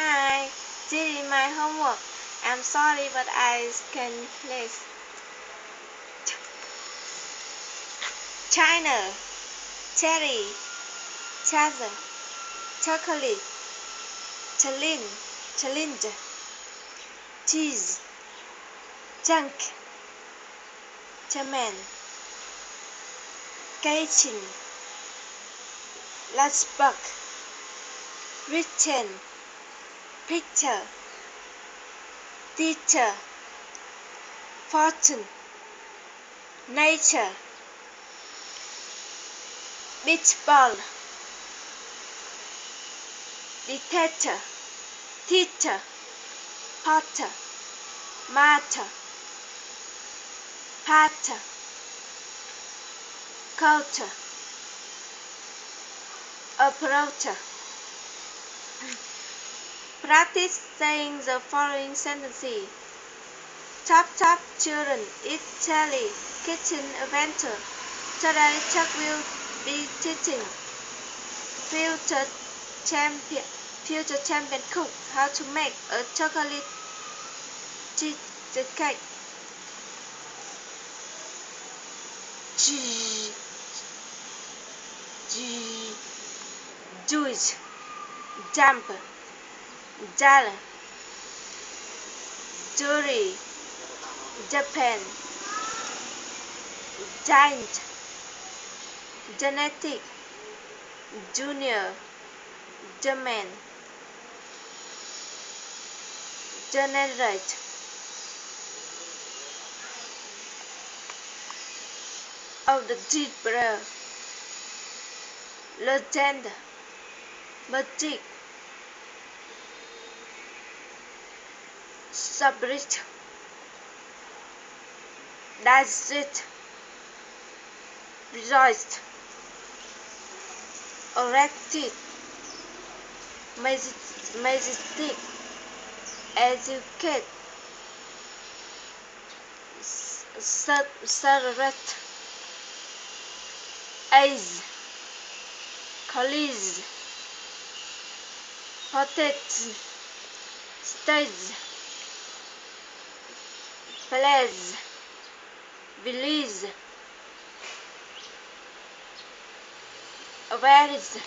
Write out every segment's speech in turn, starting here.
Hi, this is my homework. I'm sorry, but I can less. China, cherry, chaser, chocolate, challenge, cheese, junk, German, kitchen, lunchbox, written, picture, teacher, fortune, nature, beach ball, dictator, teacher, potter, matter, patter, culture, approacher. Practice saying the following sentences. Top children eat jelly. Kitchen adventure. Today Chuck will be teaching future champion cook how to make a chocolate cheesecake. Juice, jump, jala, jury, Japan, giant, genetic, junior, German, generate, of the deep breath, legend, magic, subject, digest, rejoiced, erected, majestic, educate, celebrate, ace, college, protect, stage, place, village, awareness,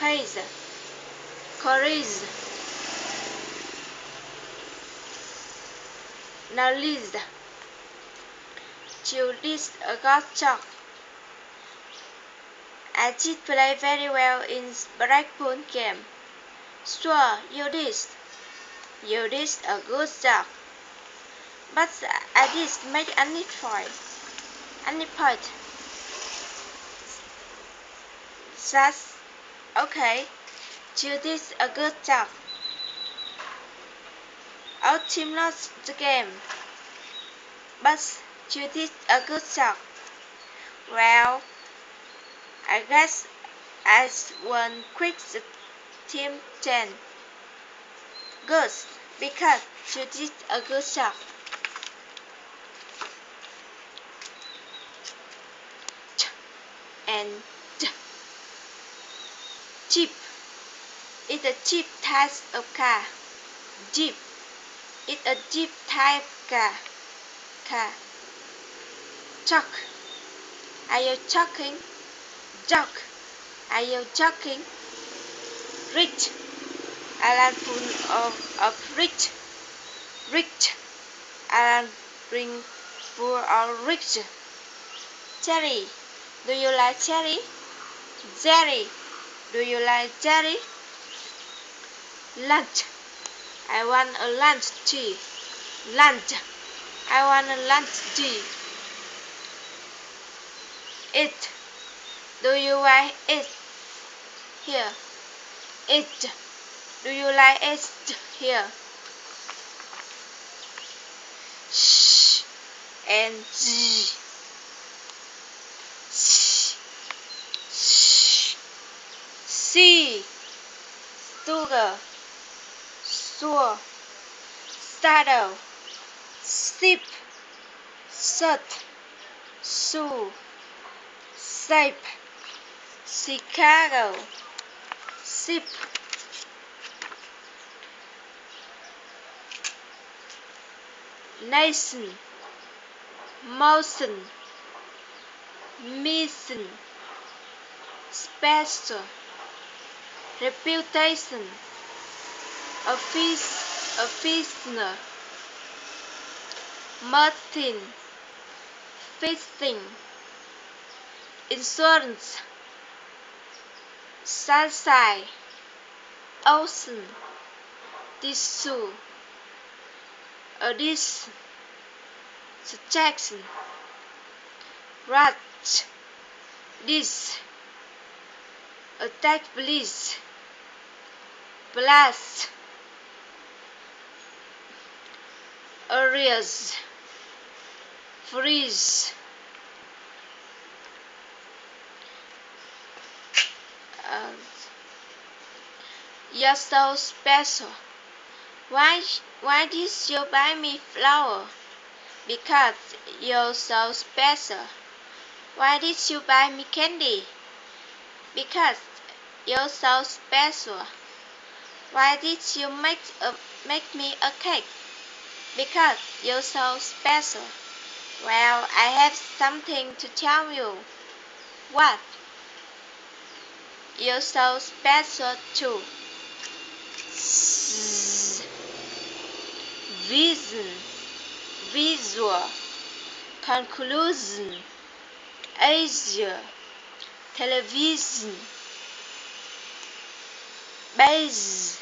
face, courage, knowledge, Judith got shocked. I did play very well in Blackpool game. Sure, you did. You did a good job. But I didn't make any point. That's okay. You did a good job. Our team lost the game. But you did a good job. Well, I guess I won quick the team 10. Good, because you did a good job. And Jeep. It's a Jeep type of car. Jeep. It's a Jeep type car. Truck. Are you joking? Joke. Are you joking? Rich. Alan full of rich. Rich. Alan bring full of rich. Cherry. Do you like cherry? Jerry. Do you like Jerry? Lunch. I want a lunch tea. Lunch. I want a lunch tea. It. Do you like it? Here. It. Do you like it? Here. Shh. And Z. Shh. Shh. C. Sugar. Sure. Saddle. Sip. Shut. Shoe. Shape. Chicago. Ship. nation, motion, mission, special, reputation, officer, Martin, fisting, insurance, sunshine, ocean, tissue, audition, suggestion, rat, this, attack police, blast, areas, freeze, uh, you're so special. Why did you buy me flower? Because you're so special. Why did you buy me candy? Because you're so special. Why did you make me a cake? Because you're so special. Well, I have something to tell you. What? You're so special too. Vision, visual, conclusion, Asia, television, base,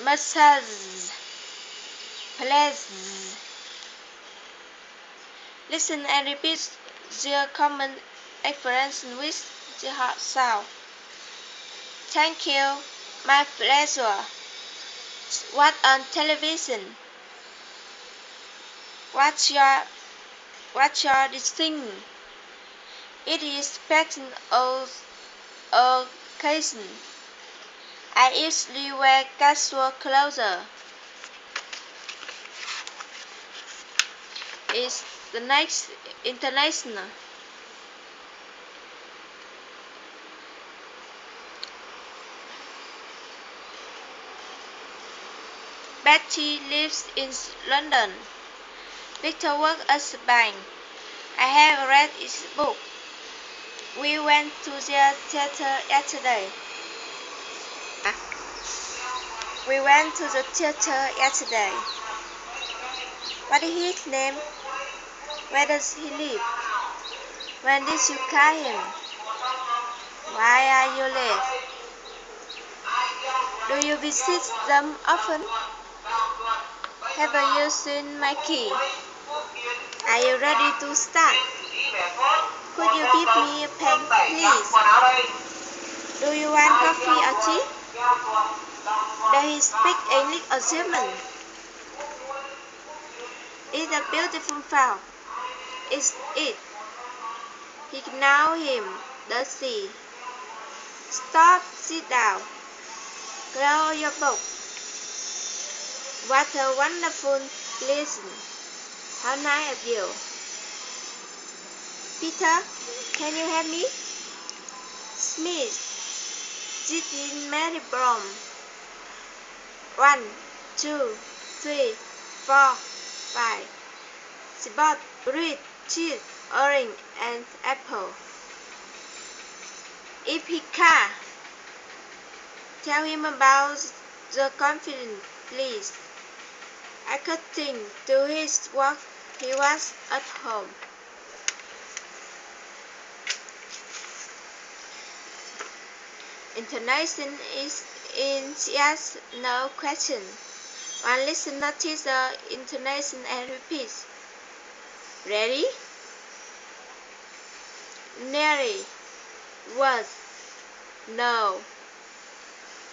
massage, place. Listen and repeat the common expression with the sound. Thank you. My pleasure. What on television? What's your this thing? It is pattern occasion. I usually wear casual clothes. It's the next international. Betty lives in London. Victor works at a bank. I have read his book. We went to the theater yesterday. We went to the theater yesterday. What is his name? Where does he live? When did you call him? Why are you late? Do you visit them often? Have you seen my key? Are you ready to start? Could you give me a pen, please? Do you want coffee or tea? Does he speak English or German? It's a beautiful flower. Is it? He know him, does he? Stop, sit down. Close your book. What a wonderful lesson. How nice of you. Peter, can you help me? Smith, this is Mary Brown. 1, 2, 3, 4, 5. She bought bread, cheese, orange, and apple. If he can, tell him about the conference, please. According to his work, he was at home. Intonation is in yes, no question. One listen, notice the intonation and repeat. Ready? Nearly. Was. No.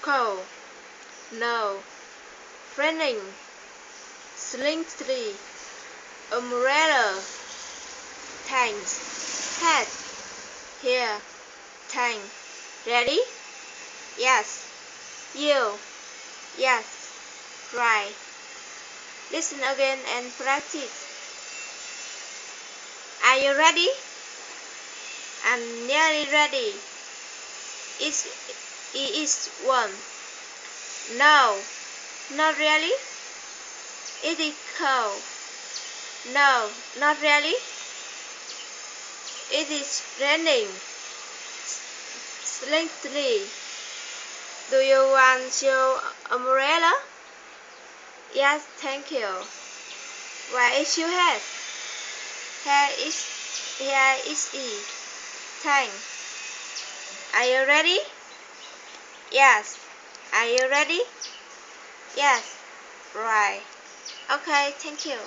Cold. No. Raining. Slightly. Umbrella. Thanks. Hat. Here. Thanks. Ready? Yes. You. Yes. Right. Listen again and practice. Are you ready? I'm nearly ready. It is one. No, not really. Is it cold? No, not really. It is raining slightly. Do you want your umbrella? Yes, thank you. Where is your hat? Here is it. Thanks. Are you ready? Yes. Are you ready? Yes. Right. Okay, thank you.